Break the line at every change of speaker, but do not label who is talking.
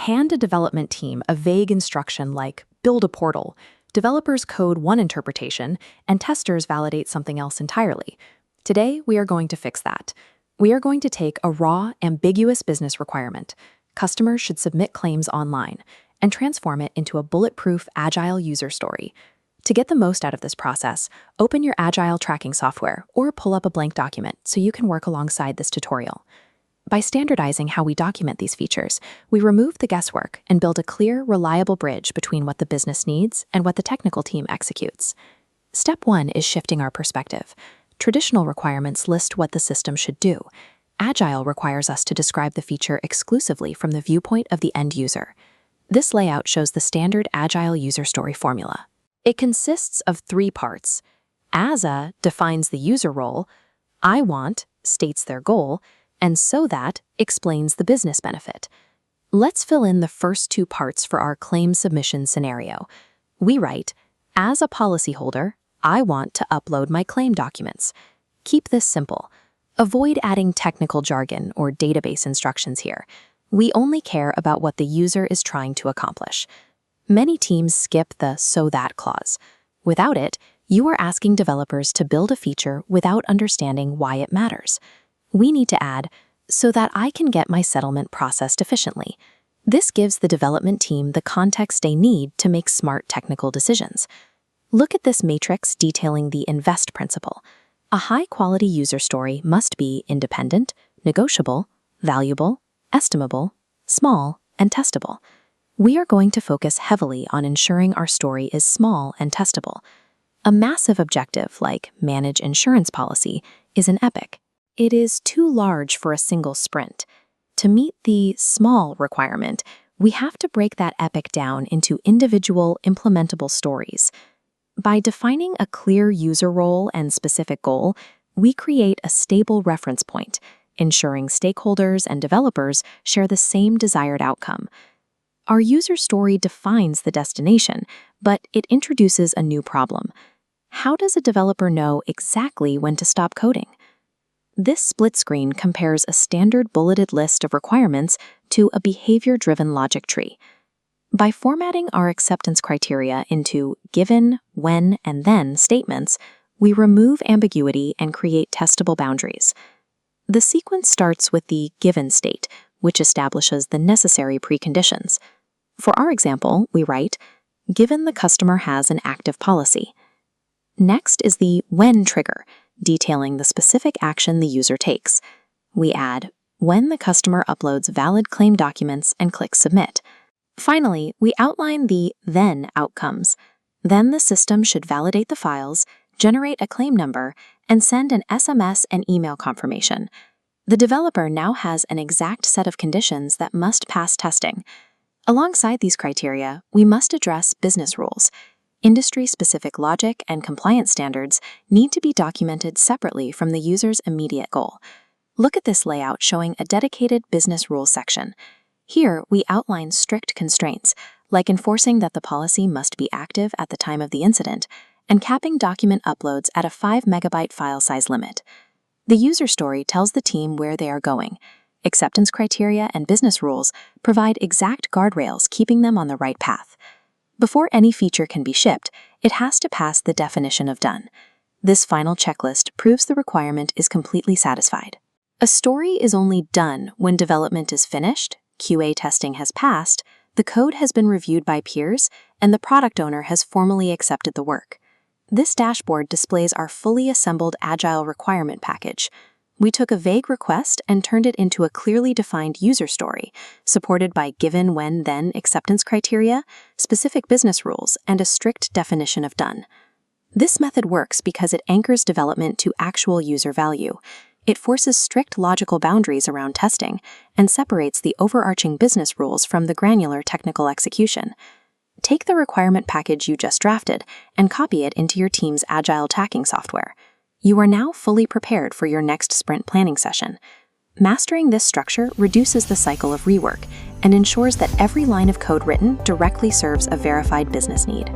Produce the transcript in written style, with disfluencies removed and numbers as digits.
hand a development team a vague instruction like build a portal, developers code one interpretation, and testers validate something else entirely. Today, we are going to fix that. We are going to take a raw, ambiguous business requirement, customers should submit claims online, and transform it into a bulletproof Agile user story. To get the most out of this process, open your Agile tracking software or pull up a blank document so you can work alongside this tutorial. By standardizing how we document these features, we remove the guesswork and build a clear, reliable bridge between what the business needs and what the technical team executes. Step 1 is shifting our perspective. Traditional requirements list what the system should do. Agile requires us to describe the feature exclusively from the viewpoint of the end user. This layout shows the standard Agile user story formula. It consists of 3 parts. As-a defines the user role, I want states their goal, and so that explains the business benefit. Let's fill in the first 2 parts for our claim submission scenario. We write, as a policyholder, I want to upload my claim documents. Keep this simple. Avoid adding technical jargon or database instructions here. We only care about what the user is trying to accomplish. Many teams skip the so that clause. Without it, you are asking developers to build a feature without understanding why it matters. We need to add, so that I can get my settlement processed efficiently. This gives the development team the context they need to make smart technical decisions. Look at this matrix detailing the INVEST principle. A high-quality user story must be independent, negotiable, valuable, estimable, small, and testable. We are going to focus heavily on ensuring our story is small and testable. A massive objective like manage insurance policy is an epic. It is too large for a single sprint. To meet the small requirement, we have to break that epic down into individual implementable stories. By defining a clear user role and specific goal, we create a stable reference point, ensuring stakeholders and developers share the same desired outcome. Our user story defines the destination, but it introduces a new problem. How does a developer know exactly when to stop coding? This split screen compares a standard bulleted list of requirements to a behavior-driven logic tree. By formatting our acceptance criteria into given, when, and then statements, we remove ambiguity and create testable boundaries. The sequence starts with the given state, which establishes the necessary preconditions. For our example, we write, given the customer has an active policy. Next is the when trigger, detailing the specific action the user takes. We add, when the customer uploads valid claim documents and clicks submit. Finally, we outline the then outcomes. Then the system should validate the files, generate a claim number, and send an SMS and email confirmation. The developer now has an exact set of conditions that must pass testing. Alongside these criteria, we must address business rules. Industry-specific logic and compliance standards need to be documented separately from the user's immediate goal. Look at this layout showing a dedicated business rules section. Here, we outline strict constraints, like enforcing that the policy must be active at the time of the incident, and capping document uploads at a 5 MB file size limit. The user story tells the team where they are going. Acceptance criteria and business rules provide exact guardrails keeping them on the right path. Before any feature can be shipped, it has to pass the definition of done. This final checklist proves the requirement is completely satisfied. A story is only done when development is finished, QA testing has passed, the code has been reviewed by peers, and the product owner has formally accepted the work. This dashboard displays our fully assembled Agile requirement package. We took a vague request and turned it into a clearly defined user story, supported by given, when, then acceptance criteria, specific business rules, and a strict definition of done. This method works because it anchors development to actual user value. It forces strict logical boundaries around testing and separates the overarching business rules from the granular technical execution. Take the requirement package you just drafted and copy it into your team's Agile tracking software. You are now fully prepared for your next sprint planning session. Mastering this structure reduces the cycle of rework and ensures that every line of code written directly serves a verified business need.